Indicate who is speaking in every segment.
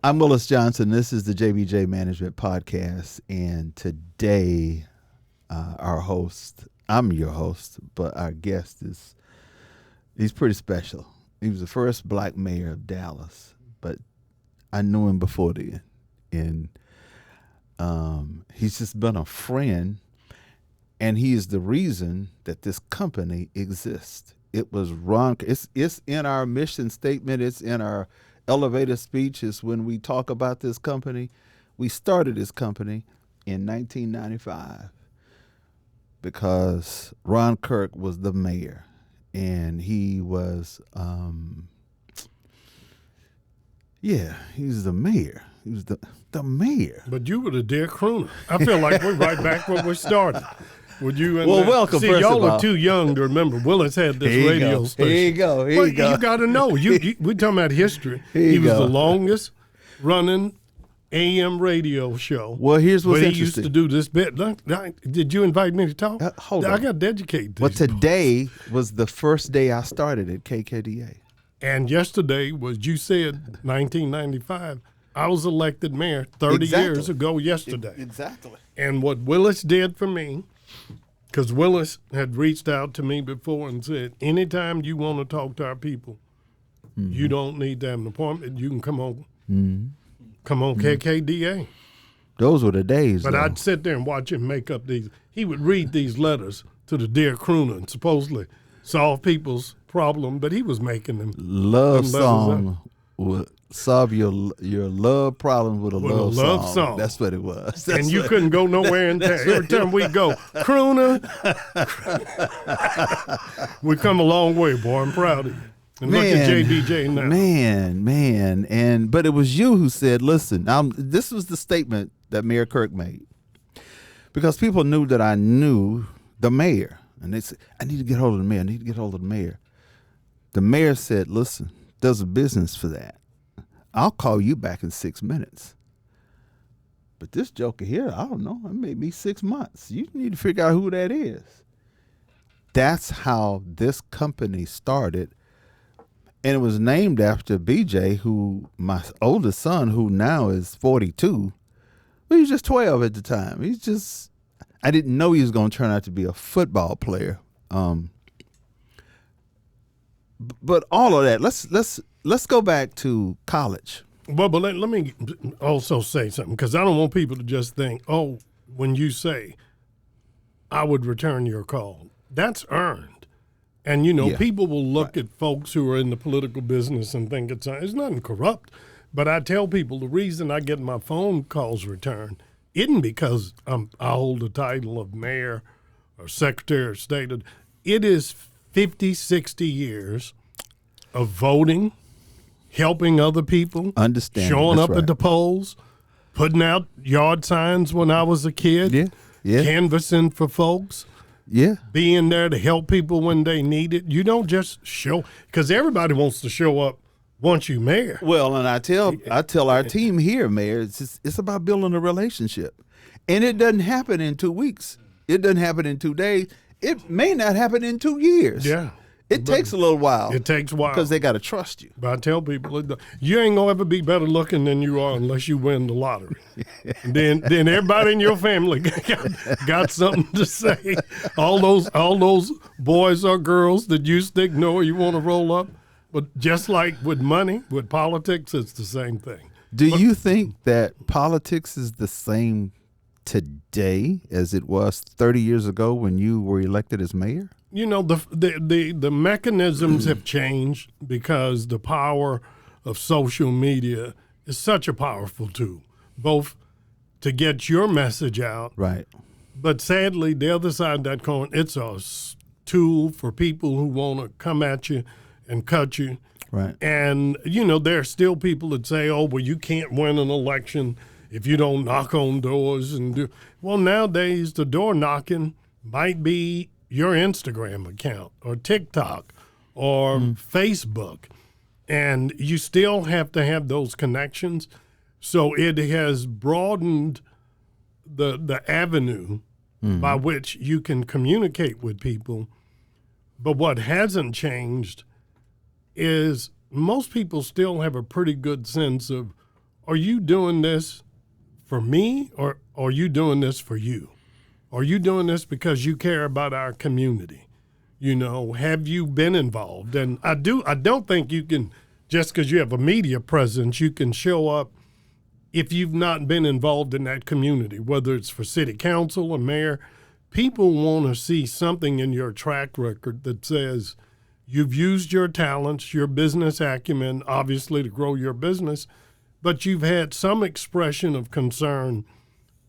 Speaker 1: I'm Willis Johnson. This is the JBJ Management Podcast, and today I'm your host, but our guest he's pretty special. He was the first black mayor of Dallas, but I knew him before then, and he's just been a friend, and he is the reason that this company exists. It was Ron. It's in our mission statement. It's in our elevator speeches when we talk about this company. We started this company in 1995 because Ron Kirk was the mayor, and he was he's the mayor. He was the mayor.
Speaker 2: But you were the dear crooner. I feel like we're right back where we started. Would you?
Speaker 1: Welcome.
Speaker 2: See, y'all are too young to remember. Willis had this radio station.
Speaker 1: Here you go.
Speaker 2: You got to know. We're talking about history. He was the longest running AM radio show.
Speaker 1: Well, here's what's interesting.
Speaker 2: He used to do this bit. Did you invite me to talk?
Speaker 1: Hold on.
Speaker 2: I got to educate these.
Speaker 1: Well, today was the first day I started at KKDA.
Speaker 2: And yesterday was, you said, 1995. I was elected mayor 30 years ago yesterday.
Speaker 1: Exactly.
Speaker 2: And what Willis did for me, because Willis had reached out to me before and said, anytime you want to talk to our people, you don't need to have an appointment. You can come on KKDA.
Speaker 1: Those were the days.
Speaker 2: But I'd sit there and watch him make up these. He would read these letters to the dear crooner and supposedly solve people's problem, but he was making them.
Speaker 1: Love song would solve your love problem with a love song. That's what it was.
Speaker 2: And you couldn't go nowhere in town. Every time we go, crooner. We come a long way, boy. I'm proud of you. And look at JBJ now.
Speaker 1: But it was you who said, listen, this was the statement that Mayor Kirk made. Because people knew that I knew the mayor. And they said, I need to get hold of the mayor. The mayor said, listen, there's a business for that. I'll call you back in 6 minutes. But this joker here, I don't know, it may be 6 months. You need to figure out who that is. That's how this company started. And it was named after BJ, who, my oldest son, who now is 42, he was just 12 at the time. I didn't know he was going to turn out to be a football player. But all of that, let's go back to college.
Speaker 2: Well, but let me also say something, because I don't want people to just think, oh, when you say, I would return your call, that's earned. And, people will look at folks who are in the political business and think it's nothing corrupt. But I tell people the reason I get my phone calls returned isn't because I hold the title of mayor or secretary of state. It is 50, 60 years of voting, helping other people, showing up at the polls, putting out yard signs when I was a kid, canvassing for folks, being there to help people when they need it. You don't just show, because everybody wants to show up once you mayor.
Speaker 1: Well, and I tell our team here, Mayor, it's about building a relationship. And it doesn't happen in 2 weeks. It doesn't happen in 2 days. It may not happen in 2 years.
Speaker 2: Yeah.
Speaker 1: It takes a little while.
Speaker 2: It takes a while.
Speaker 1: Because they got to trust you.
Speaker 2: But I tell people, you ain't going to ever be better looking than you are unless you win the lottery. then everybody in your family got something to say. All those boys or girls that you used to ignore, you want to roll up. But just like with money, with politics, it's the same thing.
Speaker 1: Do you think that politics is the same today as it was 30 years ago when you were elected as mayor?
Speaker 2: The mechanisms have changed because the power of social media is such a powerful tool, both to get your message out.
Speaker 1: Right.
Speaker 2: But sadly, the other side of that coin, it's a tool for people who want to come at you and cut you.
Speaker 1: Right.
Speaker 2: And, there are still people that say, oh, well, you can't win an election if you don't knock on doors and do. Well, nowadays, the door knocking might be your Instagram account or TikTok or Facebook. And you still have to have those connections. So it has broadened the avenue by which you can communicate with people. But what hasn't changed is most people still have a pretty good sense of, are you doing this for me, or are you doing this for you? Are you doing this because you care about our community? You know, have you been involved? And I don't think you can, just because you have a media presence, you can show up if you've not been involved in that community, whether it's for city council or mayor. People want to see something in your track record that says you've used your talents, your business acumen, obviously to grow your business, but you've had some expression of concern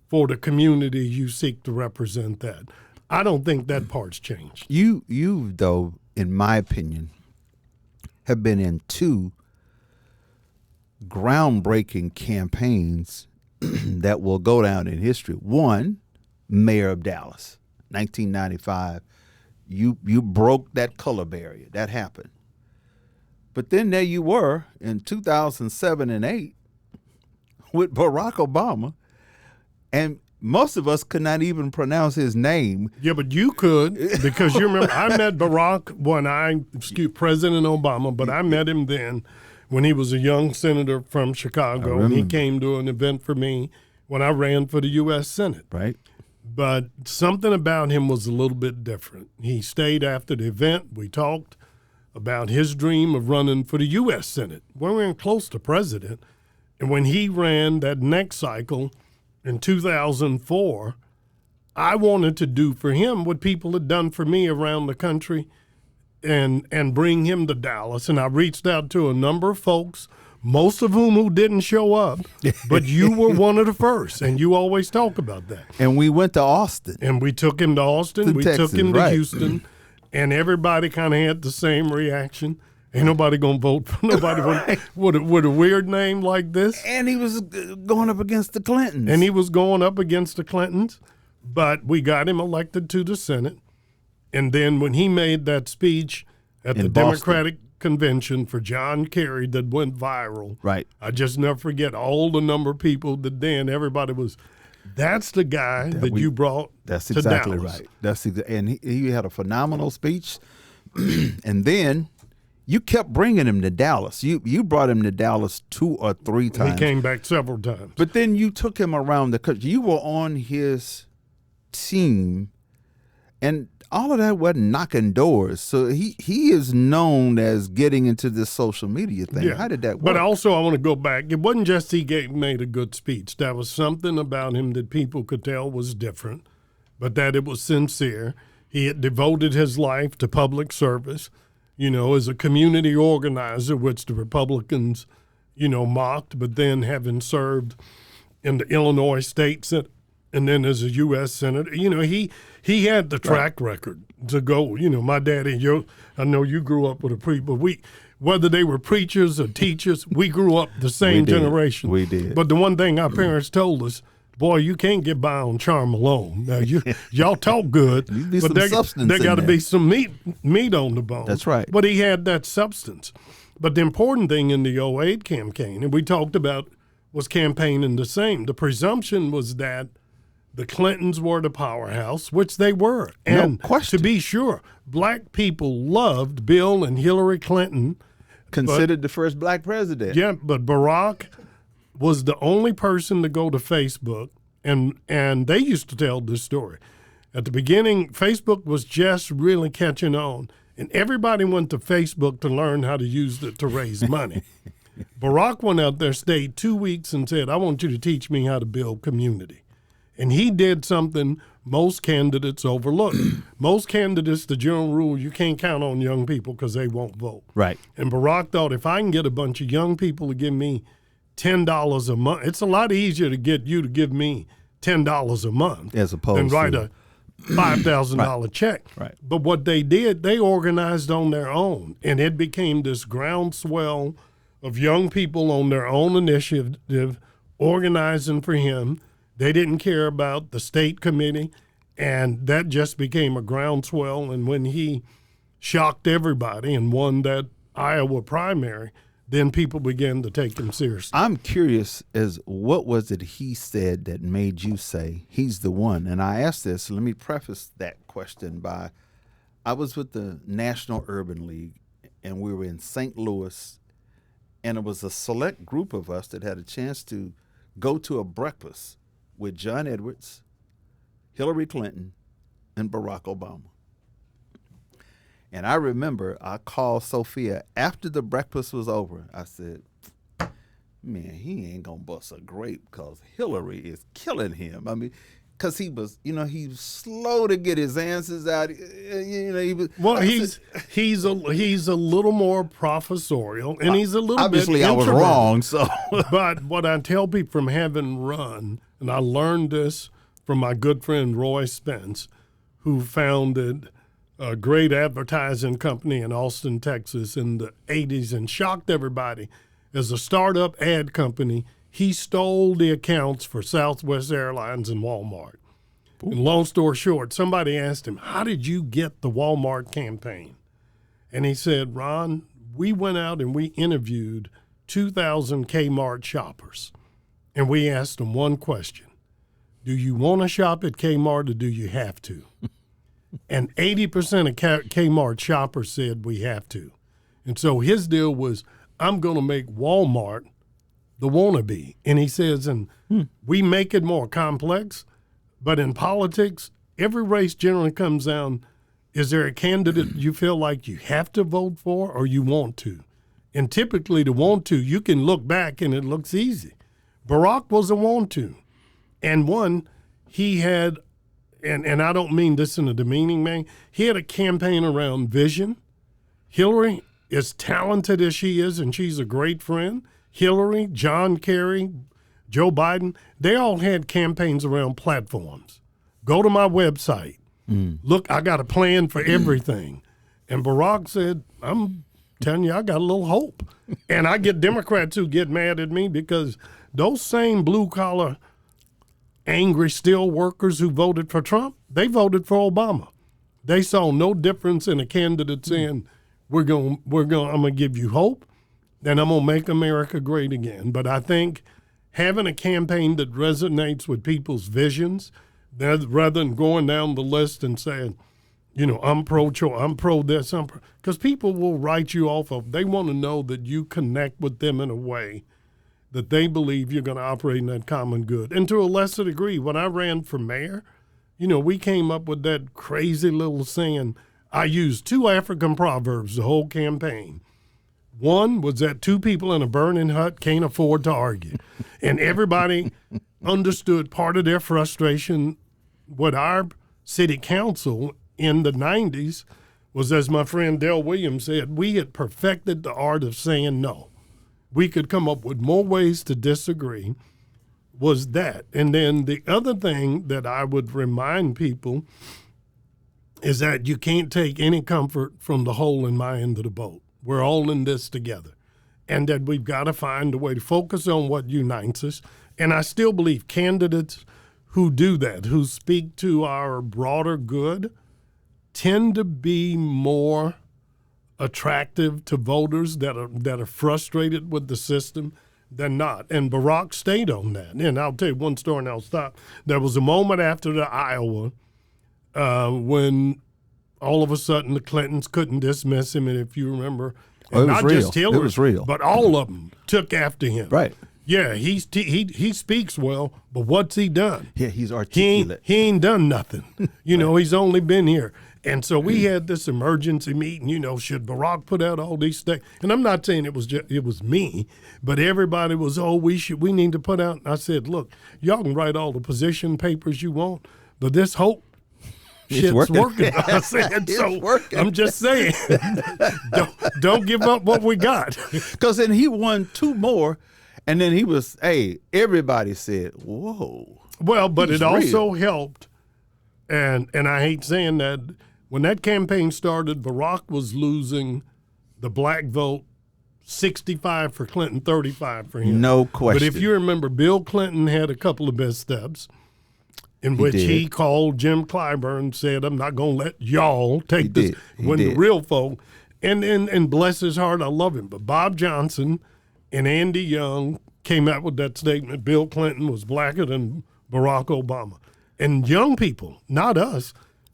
Speaker 2: for the community you seek to represent that. I don't think that part's changed.
Speaker 1: You though, in my opinion, have been in two groundbreaking campaigns that will go down in history. One, Mayor of Dallas, 1995. You broke that color barrier. That happened. But then there you were in 2007 and 8 with Barack Obama, and most of us could not even pronounce his name.
Speaker 2: Yeah, but you could, because you remember I met Barack President Obama, but I met him then when he was a young senator from Chicago, and he came to an event for me when I ran for the U.S. Senate.
Speaker 1: Right.
Speaker 2: But something about him was a little bit different. He stayed after the event. We talked about his dream of running for the U.S. Senate. We weren't close to president. And when he ran that next cycle in 2004, I wanted to do for him what people had done for me around the country and bring him to Dallas. And I reached out to a number of folks, most of whom didn't show up, but you were one of the first, and you always talk about that.
Speaker 1: And we went to Austin.
Speaker 2: And we took him to Austin. We
Speaker 1: Texas,
Speaker 2: took him to
Speaker 1: right.
Speaker 2: Houston, and everybody kind of had the same reaction. Ain't nobody going to vote for nobody
Speaker 1: Right.
Speaker 2: with a weird name like this.
Speaker 1: And he was going up against the Clintons.
Speaker 2: And he was going up against the Clintons, but we got him elected to the Senate. And then when he made that speech at the Democratic Convention for John Kerry that went viral,
Speaker 1: right?
Speaker 2: I just never forget all the number of people that then everybody was, that's the guy that you brought
Speaker 1: That's
Speaker 2: to
Speaker 1: exactly
Speaker 2: Dallas.
Speaker 1: right. And he had a phenomenal speech. And then you kept bringing him to Dallas. You brought him to Dallas 2 or 3 times.
Speaker 2: He came back several times.
Speaker 1: But then you took him around the country. You were on his team, and all of that wasn't knocking doors. So he is known as getting into this social media thing.
Speaker 2: Yeah.
Speaker 1: How did that work?
Speaker 2: But also I want to go back. It wasn't just made a good speech. There was something about him that people could tell was different, but that it was sincere. He had devoted his life to public service, as a community organizer, which the Republicans, mocked, but then having served in the Illinois State Senate and then as a U.S. Senator, he had the track record to go. My daddy, I know you grew up with a preacher, but whether they were preachers or teachers, we grew up the same generation.
Speaker 1: We did.
Speaker 2: But the one thing our parents told us, boy, you can't get by on charm alone. Now, y'all talk good, but there got to be some meat on the bone.
Speaker 1: That's right.
Speaker 2: But he had that substance. But the important thing in the 08 campaign, and we talked about, was campaigning the same. The presumption was that the Clintons were the powerhouse, which they were. And
Speaker 1: no question.
Speaker 2: To be sure, black people loved Bill and Hillary Clinton.
Speaker 1: Considered the first black president.
Speaker 2: Yeah, but Barack was the only person to go to Facebook, and they used to tell this story. At the beginning, Facebook was just really catching on, and everybody went to Facebook to learn how to use it to raise money. Barack went out there, stayed 2 weeks, and said, I want you to teach me how to build community. And he did something most candidates overlook. Most candidates, the general rule, you can't count on young people because they won't vote.
Speaker 1: Right.
Speaker 2: And Barack thought, if I can get a bunch of young people to give me $10 a month, it's a lot easier to get you to give me $10 a month
Speaker 1: as opposed
Speaker 2: than write
Speaker 1: to
Speaker 2: a $5,000 check.
Speaker 1: Right.
Speaker 2: But what they did, they organized on their own, and it became this groundswell of young people on their own initiative organizing for him. They didn't care about the state committee, and that just became a groundswell. And when he shocked everybody and won that Iowa primary, then people began to take him seriously.
Speaker 1: I'm curious as what was it he said that made you say he's the one? And I asked this, let me preface that question by, I was with the National Urban League, and we were in St. Louis, And it was a select group of us that had a chance to go to a breakfast with John Edwards, Hillary Clinton, and Barack Obama. And I remember I called Sophia after the breakfast was over. I said, man, he ain't going to bust a grape because Hillary is killing him. I mean, because he was, he was slow to get his answers out. He was,
Speaker 2: well, he's a little more professorial, and he's a little
Speaker 1: obviously
Speaker 2: bit
Speaker 1: I was wrong. So,
Speaker 2: but what I tell people from having run, and I learned this from my good friend Roy Spence, who founded a great advertising company in Austin, Texas in the 80s and shocked everybody. As a startup ad company, he stole the accounts for Southwest Airlines and Walmart. And long story short, somebody asked him, how did you get the Walmart campaign? And he said, Ron, we went out and we interviewed 2,000 Kmart shoppers. And we asked them one question. Do you want to shop at Kmart or do you have to? And 80% of Kmart shoppers said we have to. And so his deal was, I'm going to make Walmart the wannabe. And he says, and we make it more complex, but in politics, every race generally comes down, is there a candidate you feel like you have to vote for or you want to? And typically to want to, you can look back and it looks easy. Barack was a want to. And one, he had, and I don't mean this in a demeaning way, he had a campaign around vision. Hillary, as talented as she is, and she's a great friend, Hillary, John Kerry, Joe Biden, they all had campaigns around platforms. Go to my website. Look, I got a plan for everything. And Barack said, I'm telling you, I got a little hope. And I get Democrats who get mad at me because those same blue-collar, angry steel workers who voted for Trump, they voted for Obama. They saw no difference in a candidate saying, I'm going to give you hope, and I'm going to make America great again. But I think having a campaign that resonates with people's visions, rather than going down the list and saying, I'm pro-choice, I'm pro this, because people will write you off of, they want to know that you connect with them in a way that they believe you're going to operate in that common good. And to a lesser degree, when I ran for mayor, we came up with that crazy little saying. I used 2 African proverbs the whole campaign. One was that 2 people in a burning hut can't afford to argue. And everybody understood part of their frustration with our city council in the 90s was, as my friend Del Williams said, we had perfected the art of saying no. We could come up with more ways to disagree, was that. And then the other thing that I would remind people is that you can't take any comfort from the hole in my end of the boat. We're all in this together. And that we've got to find a way to focus on what unites us. And I still believe candidates who do that, who speak to our broader good, tend to be more attractive to voters that are frustrated with the system than not. And Barack stayed on that. And I'll tell you one story and I'll stop. There was a moment after the Iowa when all of a sudden the Clintons couldn't dismiss him. And if you remember, and not just Hillary,
Speaker 1: it was real,
Speaker 2: but all of them took after him.
Speaker 1: Right.
Speaker 2: Yeah, he speaks well, but what's he done?
Speaker 1: Yeah, he's articulate.
Speaker 2: He ain't done nothing. He's only been here. And so we had this emergency meeting, should Barack put out all these things? And I'm not saying it was me, but everybody was, we need to put out. And I said, look, y'all can write all the position papers you want, but this hope shit's working. I said, so working. I'm just saying, don't give up what we got.
Speaker 1: Because then he won 2 more, and then he was, everybody said, whoa.
Speaker 2: Well, but it also helped, and I hate saying that, when that campaign started, Barack was losing the black vote 65 for Clinton, 35 for him.
Speaker 1: No question.
Speaker 2: But if you remember, Bill Clinton had a couple of missteps in which he called Jim Clyburn, said, I'm not going to let y'all take this. When the real folk, and bless his heart, I love him. But Bob Johnson and Andy Young came out with that statement, Bill Clinton was blacker than Barack Obama. And young people, not us,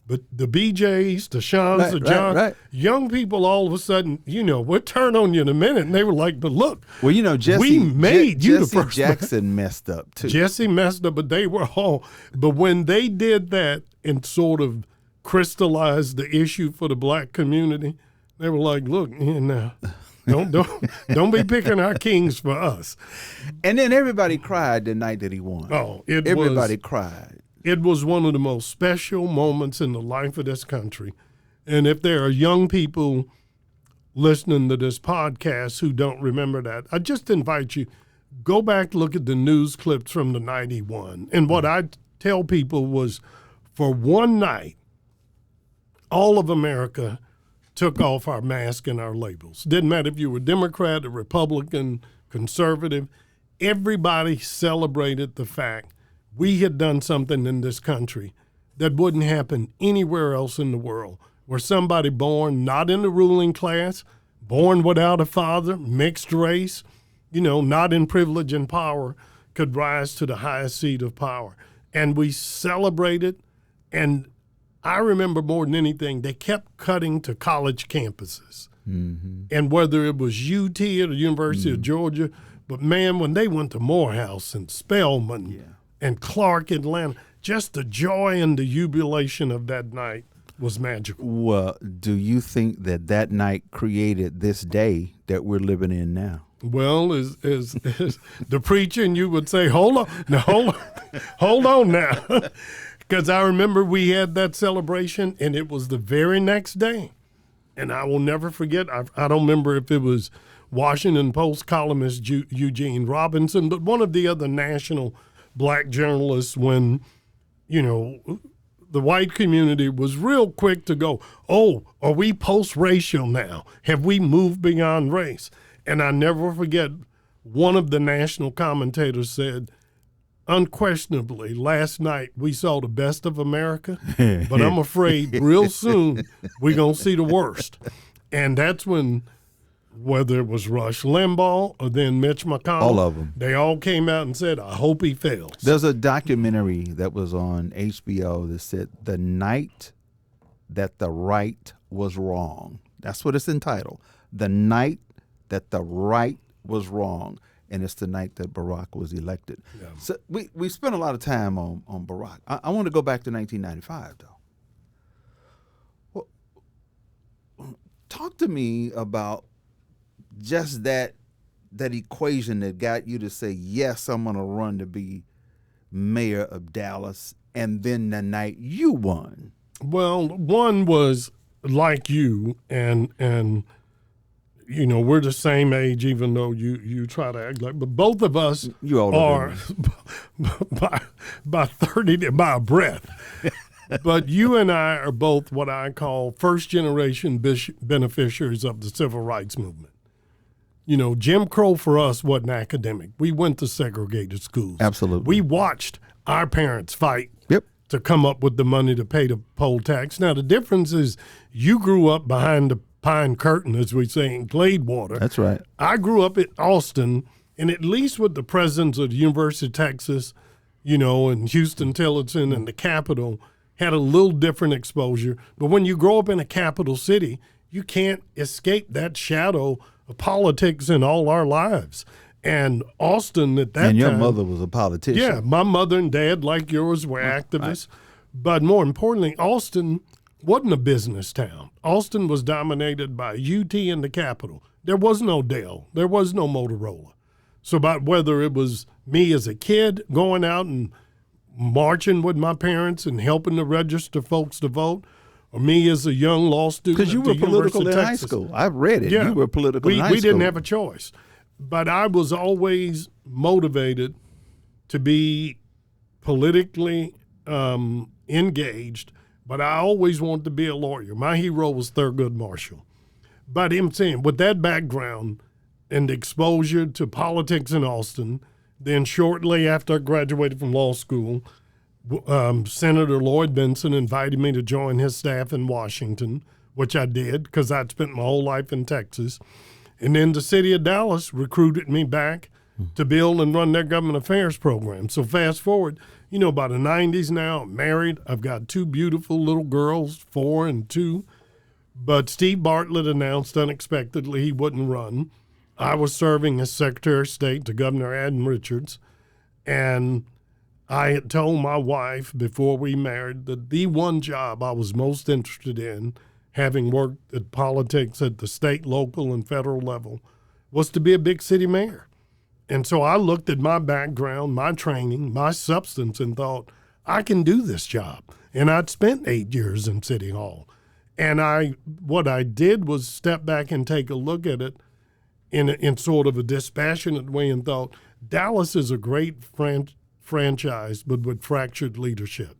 Speaker 2: But the BJs, the Seans, the Johns, young people all of a sudden, we'll turn on you in a minute. And they were like, but look,
Speaker 1: well, Jesse,
Speaker 2: we made you the first.
Speaker 1: Jackson messed up too.
Speaker 2: Jesse messed up, but they were all. But when they did that and sort of crystallized the issue for the black community, they were like, look, now, don't be picking our kings for us.
Speaker 1: And then everybody cried the night that he won.
Speaker 2: Oh,
Speaker 1: everybody cried.
Speaker 2: It was one of the most special moments in the life of this country. And if there are young people listening to this podcast who don't remember that, I just invite you, go back, look at the news clips from the 91. And what I tell people was, for one night, all of America took off our mask and our labels. Didn't matter if you were Democrat or Republican, conservative. Everybody celebrated the fact we had done something in this country that wouldn't happen anywhere else in the world, where somebody born not in the ruling class, born without a father, mixed race, not in privilege and power, could rise to the highest seat of power. And we celebrated, and I remember more than anything, they kept cutting to college campuses. Mm-hmm. And whether it was UT or the University of Georgia, but man, when they went to Morehouse and Spelman and Clark, Atlanta, just the joy and the jubilation of that night was magical.
Speaker 1: Well, do you think that night created this day that we're living in now?
Speaker 2: Well, as the preacher and you would say, hold on now. Because I remember we had that celebration, and it was the very next day. And I will never forget, I don't remember if it was Washington Post columnist Eugene Robinson, but one of the other national black journalists, when, the white community was real quick to go, oh, are we post-racial now? Have we moved beyond race? And I never forget, one of the national commentators said, unquestionably, last night we saw the best of America, but I'm afraid real soon we're going to see the worst. And that's when, whether it was Rush Limbaugh or then Mitch McConnell,
Speaker 1: all of them,
Speaker 2: they all came out and said, I hope he fails.
Speaker 1: There's a documentary that was on HBO that said, The Night That the Right Was Wrong. That's what it's entitled. The Night That the Right Was Wrong. And it's the night that Barack was elected. Yeah. So we spent a lot of time on Barack. I want to go back to 1995, though. Well, talk to me about just that equation that got you to say, yes, I'm going to run to be mayor of Dallas, and then the night you won.
Speaker 2: Well, one was like you, and we're the same age, even though you try to act like, but both of us are by 30, by a breath. But you and I are both what I call first-generation beneficiaries of the civil rights movement. Jim Crow for us wasn't academic. We went to segregated schools.
Speaker 1: Absolutely.
Speaker 2: We watched our parents fight to come up with the money to pay the poll tax. Now, the difference is you grew up behind the Pine Curtain, as we say in Gladewater.
Speaker 1: That's right.
Speaker 2: I grew up in Austin, and at least with the presence of the University of Texas, and Houston Tillotson and the Capitol, had a little different exposure. But when you grow up in a capital city, you can't escape that shadow of politics in all our lives. And Austin at that time.
Speaker 1: And your mother was a politician.
Speaker 2: Yeah, my mother and dad, like yours, were activists. Right. But more importantly, Austin wasn't a business town. Austin was dominated by UT and the Capitol. There was no Dell. There was no Motorola. So about whether it was me as a kid going out and marching with my parents and helping to register folks to vote, or me as a young law student.
Speaker 1: Because you were political in high school. I've read it. Yeah, you were political in high school.
Speaker 2: We didn't have a choice. But I was always motivated to be politically engaged, but I always wanted to be a lawyer. My hero was Thurgood Marshall. But him saying, with that background and exposure to politics in Austin, then shortly after I graduated from law school, Senator Lloyd Benson invited me to join his staff in Washington, which I did because I'd spent my whole life in Texas. And then the city of Dallas recruited me back to build and run their government affairs program. So fast forward, by the 90s now, I'm married. I've got 2 beautiful little girls, 4 and 2. But Steve Bartlett announced unexpectedly he wouldn't run. I was serving as Secretary of State to Governor Adam Richards, and I had told my wife before we married that the one job I was most interested in, having worked at politics at the state, local, and federal level, was to be a big city mayor. And so I looked at my background, my training, my substance, and thought, I can do this job. And I'd spent 8 years in City Hall. And what I did was step back and take a look at it in sort of a dispassionate way and thought, Dallas is a great franchise, but with fractured leadership.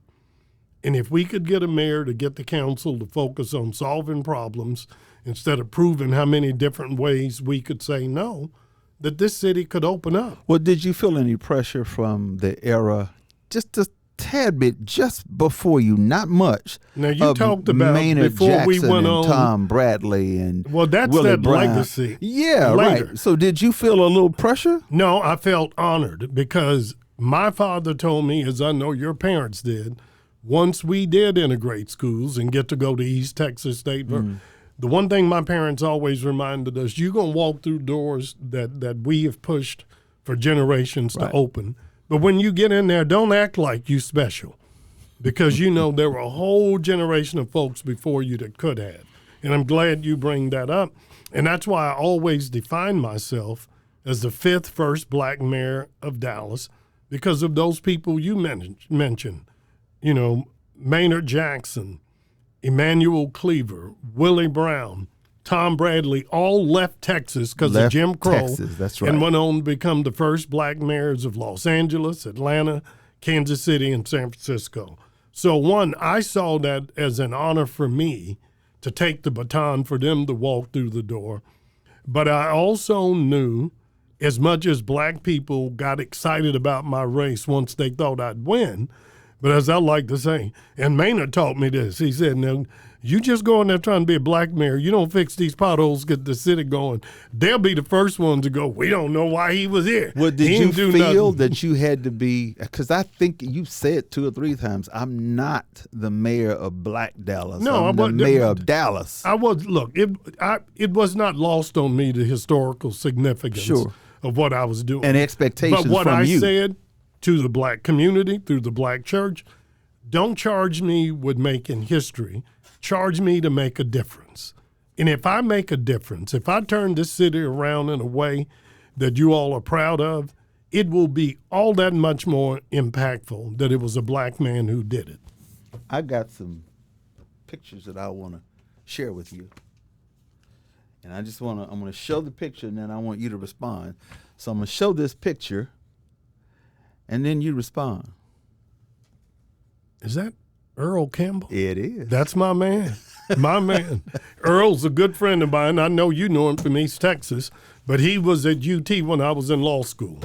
Speaker 2: And if we could get a mayor to get the council to focus on solving problems instead of proving how many different ways we could say no, that this city could open up.
Speaker 1: Well, did you feel any pressure from the era, just a tad bit, just before you, not much?
Speaker 2: Now, you talked about
Speaker 1: Maynard
Speaker 2: before
Speaker 1: Jackson
Speaker 2: we went
Speaker 1: and
Speaker 2: on.
Speaker 1: Tom Bradley and
Speaker 2: That's
Speaker 1: Willie
Speaker 2: that
Speaker 1: Brown.
Speaker 2: legacy.
Speaker 1: Yeah,
Speaker 2: later.
Speaker 1: right. So did you feel a little pressure?
Speaker 2: No, I felt honored because my father told me, as I know your parents did, once we did integrate schools and get to go to East Texas State, the one thing my parents always reminded us, you're going to walk through doors that we have pushed for generations to open. But when you get in there, don't act like you special, because there were a whole generation of folks before you that could have. And I'm glad you bring that up. And that's why I always define myself as the 5th first black mayor of Dallas, because of those people you mentioned. Maynard Jackson, Emmanuel Cleaver, Willie Brown, Tom Bradley, all left Texas because of Jim Crow.
Speaker 1: That's right.
Speaker 2: And went on to become the first black mayors of Los Angeles, Atlanta, Kansas City, and San Francisco. So one, I saw that as an honor for me to take the baton for them to walk through the door. But I also knew, as much as black people got excited about my race once they thought I'd win, but as I like to say, and Maynard taught me this, he said, now, you just go in there trying to be a black mayor. You don't fix these potholes, get the city going. They'll be the first ones to go, we don't know why he was here.
Speaker 1: Well, did you feel that you had to be, because I think you said 2 or 3 times, I'm not the mayor of Black Dallas.
Speaker 2: No,
Speaker 1: I'm the mayor of Dallas.
Speaker 2: It was not lost on me the historical significance of what I was doing.
Speaker 1: And expectations from you.
Speaker 2: But what I said to the black community, through the black church, don't charge me with making history. Charge me to make a difference. And if I make a difference, if I turn this city around in a way that you all are proud of, it will be all that much more impactful that it was a black man who did it.
Speaker 1: I got some pictures that I want to share with you. And I'm going to show the picture and then I want you to respond. So I'm going to show this picture and then you respond.
Speaker 2: Is that Earl Campbell?
Speaker 1: It is.
Speaker 2: That's my man. My man. Earl's a good friend of mine. I know you know him from East Texas, but he was at UT when I was in law school.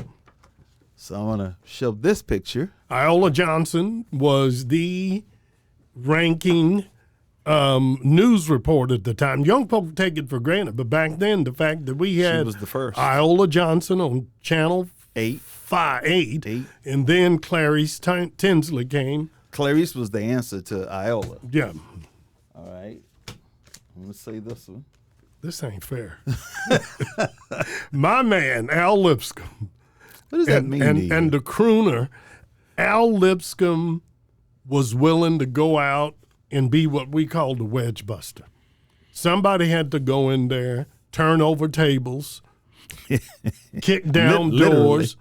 Speaker 1: So I'm going to show this picture.
Speaker 2: Iola Johnson was the ranking news reporter at the time. Young folks take it for granted, but back then, the fact that we had
Speaker 1: she was the first.
Speaker 2: Iola Johnson on Channel
Speaker 1: 8,
Speaker 2: and then Clarice Tinsley came.
Speaker 1: Clarice was the answer to Iola.
Speaker 2: Yeah.
Speaker 1: All right. I'm going to say this one.
Speaker 2: This ain't fair. My man, Al Lipscomb.
Speaker 1: What does that mean to you?
Speaker 2: And the crooner, Al Lipscomb was willing to go out and be what we call the wedge buster. Somebody had to go in there, turn over tables, kick down doors,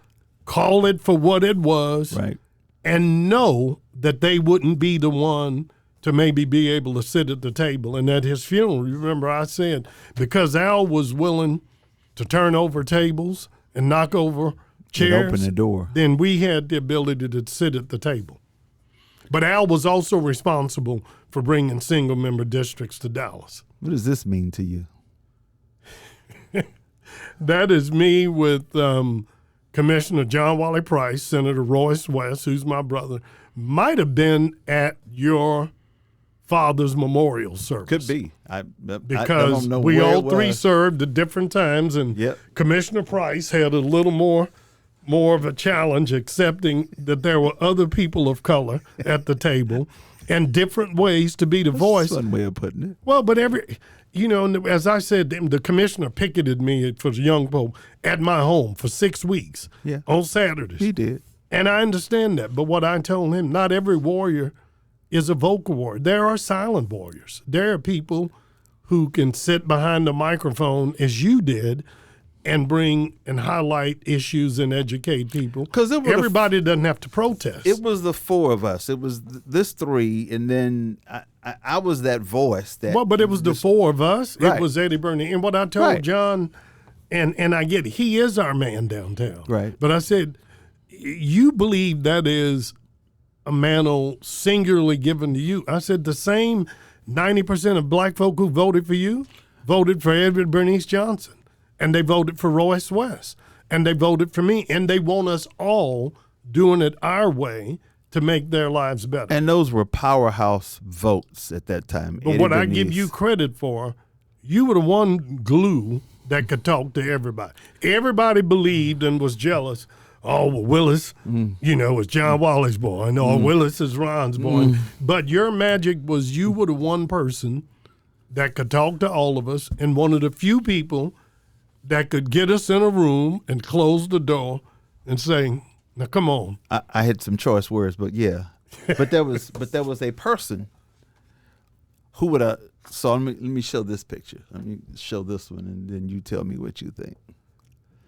Speaker 2: call it for what it was,
Speaker 1: right,
Speaker 2: and know that they wouldn't be the one to maybe be able to sit at the table. And at his funeral, you remember I said, because Al was willing to turn over tables and knock over chairs,
Speaker 1: open the door,
Speaker 2: then we had the ability to sit at the table. But Al was also responsible for bringing single-member districts to Dallas.
Speaker 1: What does this mean to you?
Speaker 2: That is me with Commissioner John Wally Price, Senator Royce West, who's my brother, might have been at your father's memorial service.
Speaker 1: Could be.
Speaker 2: Because
Speaker 1: I don't know
Speaker 2: we
Speaker 1: where
Speaker 2: all three served at different times, and
Speaker 1: Yep.
Speaker 2: Commissioner Price had a little more more of a challenge accepting that there were other people of color at the table and different ways to be the voice.
Speaker 1: That's one way of putting it.
Speaker 2: Well, but as I said, the commissioner picketed me for the young pope at my home for 6 weeks on Saturdays.
Speaker 1: He did.
Speaker 2: And I understand that. But what I told him, not every warrior is a vocal warrior. There are silent warriors. There are people who can sit behind the microphone, as you did, and bring and highlight issues and educate people. Because everybody doesn't have to protest.
Speaker 1: It was the four of us. It was this three, and then I was that voice.
Speaker 2: But it was the four of us.
Speaker 1: Right.
Speaker 2: It was Eddie Burney. And what I told John, and I get it, he is our man downtown.
Speaker 1: Right.
Speaker 2: But I said, you believe that is a mantle singularly given to you. I said the same 90% of black folk who voted for you voted for Edward Bernice Johnson. And they voted for Royce West. And they voted for me. And they want us all doing it our way to make their lives better.
Speaker 1: And those were powerhouse votes at that time.
Speaker 2: But what I give you credit for, you were the one glue that could talk to everybody. Everybody believed and was jealous. Oh, well, Willis, is John Wally's boy. And Willis is Ron's boy. But your magic was you were the one person that could talk to all of us and one of the few people that could get us in a room and close the door and say, now come on.
Speaker 1: I had some choice words, but yeah. But there was a person who would so let me show this picture. Let me show this one, and then you tell me what you think.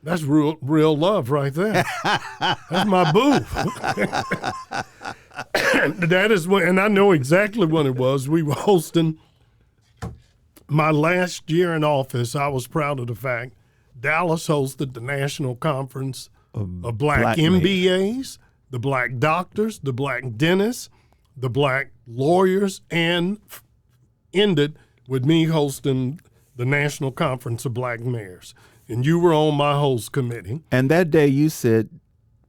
Speaker 2: That's real love right there. That's my boo. That is when, and I know exactly when it was. We were hosting my last year in office. I was proud of the fact Dallas hosted the national conference of black MBAs, the black doctors, the black dentists, the black lawyers, and ended with me hosting the national conference of black mayors. And you were on my host committee.
Speaker 1: And that day you said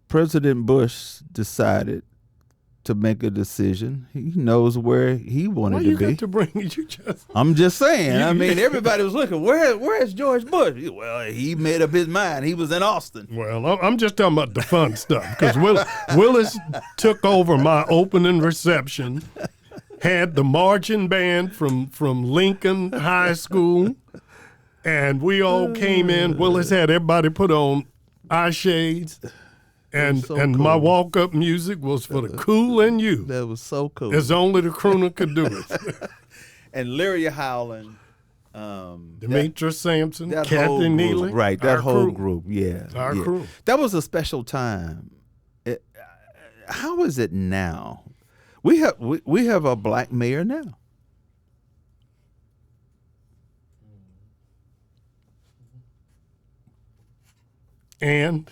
Speaker 1: President Bush decided to make a decision. He knows where he wanted to be.
Speaker 2: Why you got to bring it?
Speaker 1: I'm just saying. I mean, everybody was looking. Where's George Bush? Well, he made up his mind. He was in Austin.
Speaker 2: Well, I'm just talking about the fun stuff because Willis took over my opening reception, had the marching band from Lincoln High School, and we all came in. Willis had everybody put on eye shades. And
Speaker 1: cool.
Speaker 2: My walk-up music was for the cool and you.
Speaker 1: That was so cool.
Speaker 2: As only the crooner could do it.
Speaker 1: And Larry Howland.
Speaker 2: Demetra Sampson, Kathy Neely.
Speaker 1: Right, that whole group, yeah.
Speaker 2: Our crew.
Speaker 1: That was a special time. How is it now? We have a black mayor now.
Speaker 2: And...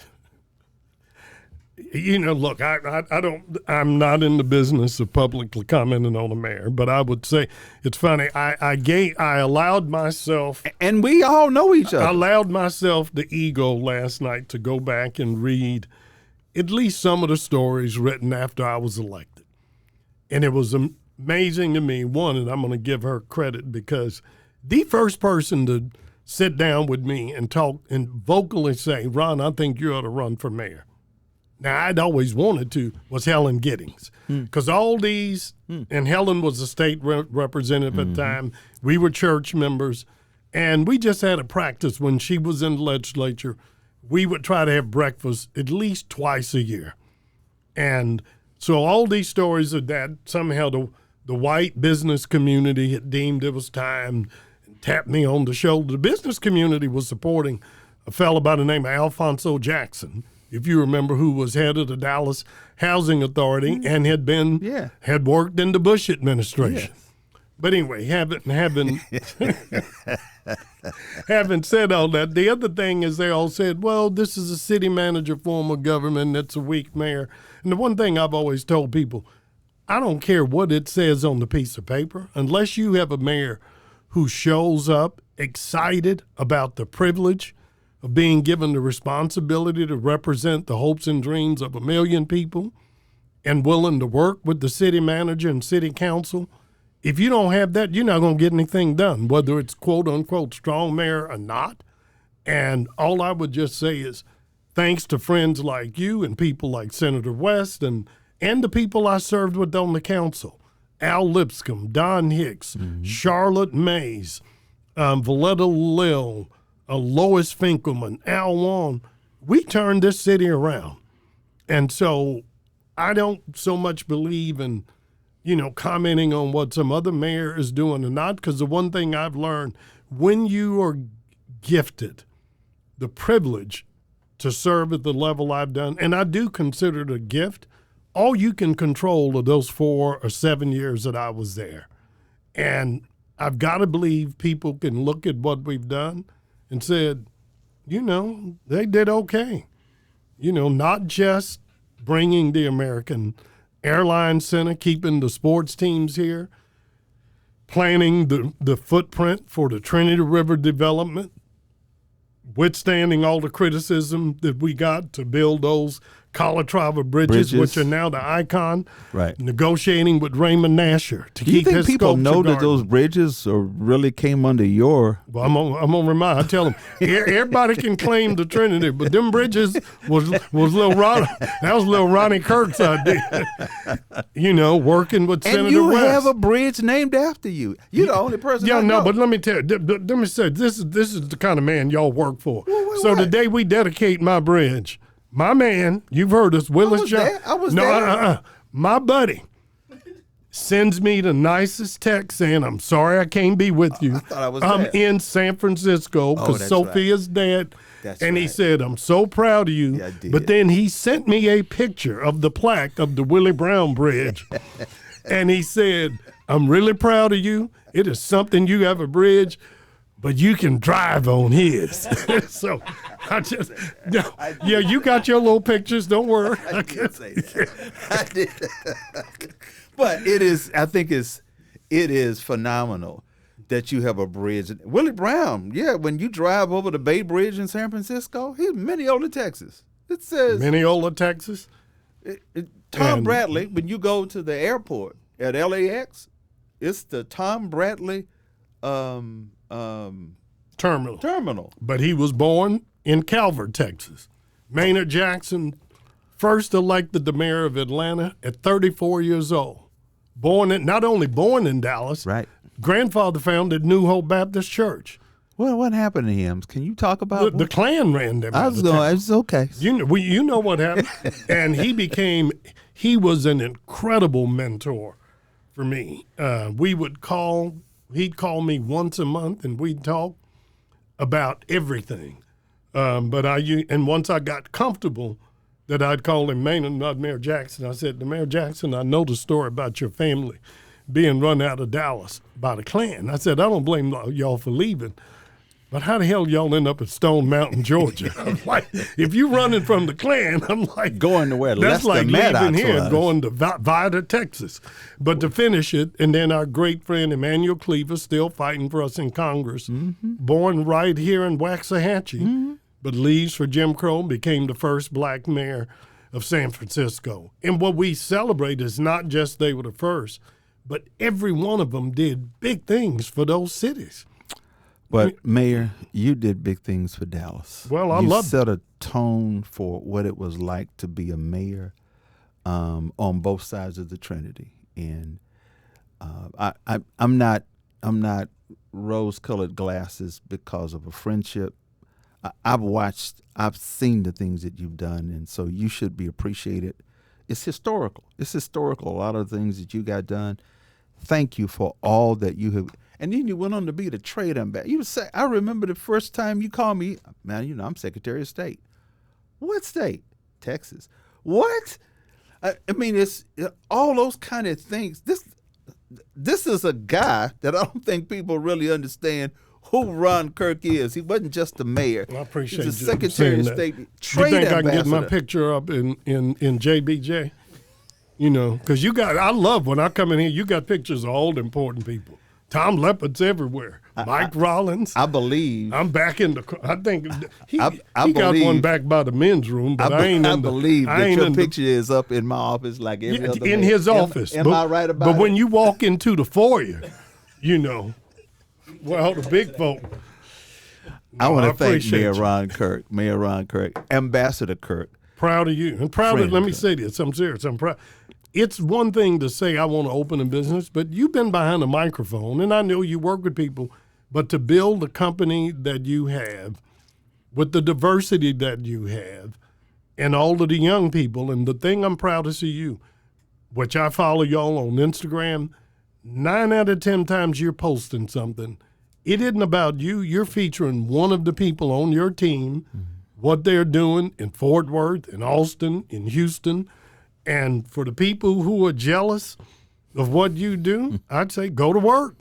Speaker 2: look, I'm not in the business of publicly commenting on a mayor, but I would say it's funny. I allowed myself,
Speaker 1: and we all know each other.
Speaker 2: I allowed myself the ego last night to go back and read at least some of the stories written after I was elected. And it was amazing to me, one, and I'm going to give her credit because the first person to sit down with me and talk and vocally say, Ron, I think you ought to run for mayor. Now, I'd always wanted to, was Helen Giddings. Because all these, and Helen was a state representative at the time. We were church members. And we just had a practice when she was in the legislature. We would try to have breakfast at least twice a year. And so all these stories of that, somehow the white business community had deemed it was time and tapped me on the shoulder. The business community was supporting a fellow by the name of Alfonso Jackson, if you remember, who was head of the Dallas Housing Authority and had worked in the Bush administration. Yes. But anyway, having said all that, the other thing is they all said, well, this is a city manager form of government that's a weak mayor. And the one thing I've always told people, I don't care what it says on the piece of paper, unless you have a mayor who shows up excited about the privilege of being given the responsibility to represent the hopes and dreams of 1 million people and willing to work with the city manager and city council. If you don't have that, you're not going to get anything done, whether it's quote unquote strong mayor or not. And all I would just say is thanks to friends like you and people like Senator West and the people I served with on the council, Al Lipscomb, Don Hicks, Charlotte Mays, Valletta Lill, Lois Finkelman, Al Wong, we turned this city around. And so I don't so much believe in, commenting on what some other mayor is doing or not, because the one thing I've learned, when you are gifted the privilege to serve at the level I've done, and I do consider it a gift, all you can control are those 4 or 7 years that I was there. And I've got to believe people can look at what we've done and said, they did okay. Not just bringing the American Airlines Center, keeping the sports teams here, planning the footprint for the Trinity River development, withstanding all the criticism that we got to build those Calatrava bridges, which are now the icon.
Speaker 1: Right.
Speaker 2: Negotiating with Raymond Nasher to keep his sculpture
Speaker 1: Do you think people know
Speaker 2: garden.
Speaker 1: that those bridges really came under your?
Speaker 2: Well, I'm gonna remind. I tell them everybody can claim the Trinity, but them bridges was little Ronnie. That was little Ronnie Kirk's idea. Working with Senator
Speaker 1: And you
Speaker 2: West.
Speaker 1: have a bridge named after you. You're the only person.
Speaker 2: Yeah,
Speaker 1: I
Speaker 2: no,
Speaker 1: know.
Speaker 2: but let me tell you. Let me say this is the kind of man y'all work for. So
Speaker 1: what?
Speaker 2: the day we dedicate my bridge, my man, you've heard us, Willis Johnson.
Speaker 1: I was there.
Speaker 2: My buddy sends me the nicest text saying, "I'm sorry I can't be with you.
Speaker 1: I thought I was
Speaker 2: I'm
Speaker 1: there.
Speaker 2: in San Francisco because
Speaker 1: that's
Speaker 2: Sophia's dead."
Speaker 1: That's
Speaker 2: and he
Speaker 1: right.
Speaker 2: said, "I'm so proud of you."
Speaker 1: Yeah, I did.
Speaker 2: But then he sent me a picture of the plaque of the Willie Brown Bridge. And he said, "I'm really proud of you. It is something you have a bridge, but you can drive on his." So I just, yeah, you got your little pictures. Don't worry.
Speaker 1: I did say that. I did. But it is. I think it is phenomenal that you have a bridge. Willie Brown. Yeah, when you drive over the Bay Bridge in San Francisco, he's in Mineola, Texas. It says
Speaker 2: Mineola, Texas.
Speaker 1: Tom Bradley. When you go to the airport at LAX, it's the Tom Bradley terminal.
Speaker 2: But he was born in Calvert, Texas. Maynard Jackson first elected the mayor of Atlanta at 34 years old. Not only born in Dallas,
Speaker 1: Right.
Speaker 2: grandfather founded New Hope Baptist Church.
Speaker 1: Well, what happened to him? Can you talk about
Speaker 2: The Klan ran them.
Speaker 1: I was going. It's okay.
Speaker 2: You know what happened, and he was an incredible mentor for me. He'd call me once a month, and we'd talk about everything. And once I got comfortable that I'd call him Maynard, not Mayor Jackson, I said to Mayor Jackson, "I know the story about your family being run out of Dallas by the Klan." I said, "I don't blame y'all for leaving. But how the hell y'all end up at Stone Mountain, Georgia?" I'm like, if you running from the Klan, I'm like,
Speaker 1: Going to where
Speaker 2: that's
Speaker 1: Lester
Speaker 2: like
Speaker 1: Maddox
Speaker 2: leaving here
Speaker 1: was.
Speaker 2: and going to Vida, Texas. But to finish it, and then our great friend Emmanuel Cleaver, still fighting for us in Congress, born right here in Waxahachie, but leaves for Jim Crow, became the first black mayor of San Francisco. And what we celebrate is not just they were the first, but every one of them did big things for those cities.
Speaker 1: But Mayor, you did big things for Dallas.
Speaker 2: Well, I
Speaker 1: you
Speaker 2: loved
Speaker 1: set a tone for what it was like to be a mayor on both sides of the Trinity, and I'm not rose-colored glasses because of a friendship. I've seen the things that you've done, and so you should be appreciated. It's historical. A lot of the things that you got done. Thank you for all that you have. And then you went on to be the trade ambassador. I remember the first time you called me, man, I'm Secretary of State. What state? Texas. What? I mean, it's all those kind of things. This is a guy that I don't think people really understand who Ron Kirk is. He wasn't just the mayor.
Speaker 2: I appreciate
Speaker 1: He's the
Speaker 2: you
Speaker 1: Secretary of
Speaker 2: saying
Speaker 1: State,
Speaker 2: that.
Speaker 1: trade
Speaker 2: You think
Speaker 1: ambassador.
Speaker 2: I can get my picture up in JBJ? Because I love when I come in here, you got pictures of all the important people. Tom Leppard's everywhere. Mike Rollins.
Speaker 1: I believe.
Speaker 2: I'm back in the. I think he
Speaker 1: I
Speaker 2: got
Speaker 1: believe-
Speaker 2: one back by the men's room, but I ain't.
Speaker 1: I
Speaker 2: in the,
Speaker 1: believe
Speaker 2: I
Speaker 1: that
Speaker 2: ain't
Speaker 1: your
Speaker 2: in the-
Speaker 1: picture is up in my office like every other
Speaker 2: in
Speaker 1: mayor.
Speaker 2: his office.
Speaker 1: Am I right about it?
Speaker 2: But when you walk into the foyer, well, the big folk.
Speaker 1: I want to thank
Speaker 2: appreciate
Speaker 1: Mayor
Speaker 2: you.
Speaker 1: Ron Kirk, Mayor Ron Kirk, Ambassador Kirk.
Speaker 2: Proud of you. And proud of,
Speaker 1: Friend
Speaker 2: let me
Speaker 1: Kirk.
Speaker 2: say this, I'm serious, I'm proud. It's one thing to say I want to open a business, but you've been behind a microphone, and I know you work with people, but to build a company that you have with the diversity that you have and all of the young people, and the thing I'm proud to see you, which I follow y'all on Instagram, 9 out of 10 times you're posting something. It isn't about you. You're featuring one of the people on your team, what they're doing in Fort Worth, in Austin, in Houston. And for the people who are jealous of what you do, I'd say go to work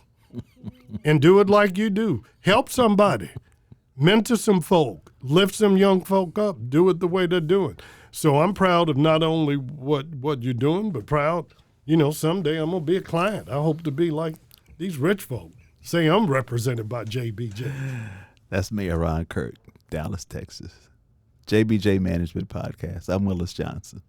Speaker 2: and do it like you do. Help somebody. Mentor some folk. Lift some young folk up. Do it the way they're doing. So I'm proud of not only what you're doing, but proud, someday I'm going to be a client. I hope to be like these rich folk. Say I'm represented by JBJ.
Speaker 1: That's Mayor Ron Kirk, Dallas, Texas. JBJ Management Podcast. I'm Willis Johnson.